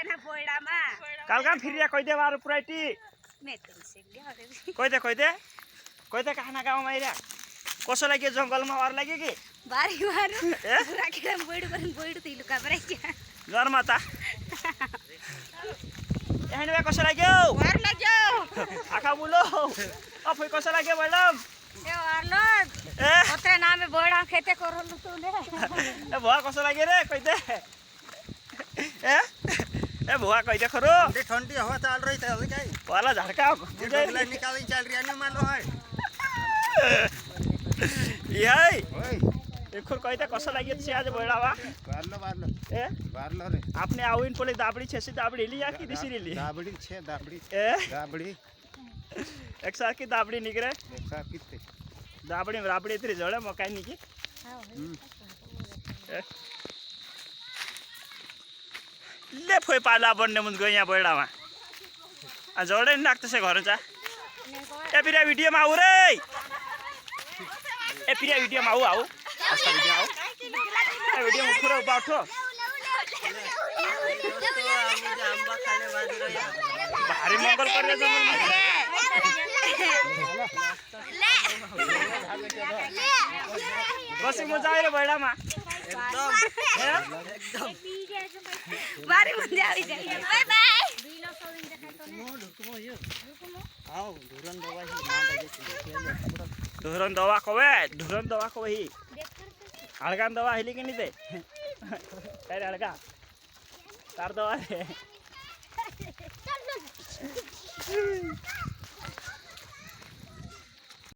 ना बोइडा मा काल काम फिरिया कहि दे बार पुराइटी मैं तुमसे गरे कहि दे कहना गाउँ माइरा कसो लाग्यो जंगलमा वार लाग्यो कि बारी मारु राखेर बोइड तिलु काबरै क्या घरमा त यहाँ बे कसो लाग्यो वार लाग्यो आखा बुलो अफै कसो लाग्यो मैडम ए वारलो ए ओत्रे नामे बोइडा खेते करलु तुले ए भुवा कसो लाग्यो रे कहि दे ए भुवा कहि दे खरो ठंडी हवा चल रही है अभी क्या वाला झटका बुझाई निकाली चल रही है मान लो है यही एक खोर कहि दे कसो लाग्यो छ आज बोइडावा वारलो ए वारलो रे आपने आउन पोले दाबडी छेसी दाबडी लिया कि दिसिरी ली दाबड़ी छे दाबड़ी ए दाबड़ी एक साथ की दाबडी निकरे एक साथ कितने दाबडी में राबडी इतरी जोड़े मकाई निकी ले फोय पाला बन्ने मुन गयो यहाँ बोइडामा आ जोड़े नि लाग्छ घर चा ए पिरा भिडियो मा आउ रे ए पिरा भिडियो मा आउ आस्ता भिडियो आउ ए भिडियो में खुरो बाठो भारी मंगल करे जंगल बसी मजा आयो बोइडामा एकदम बारी मजा आइ जाई बाय बाय धुरन दवा कवे ही हड़कान दवा हिली कि नहीं दे अरे हड़का तार दवा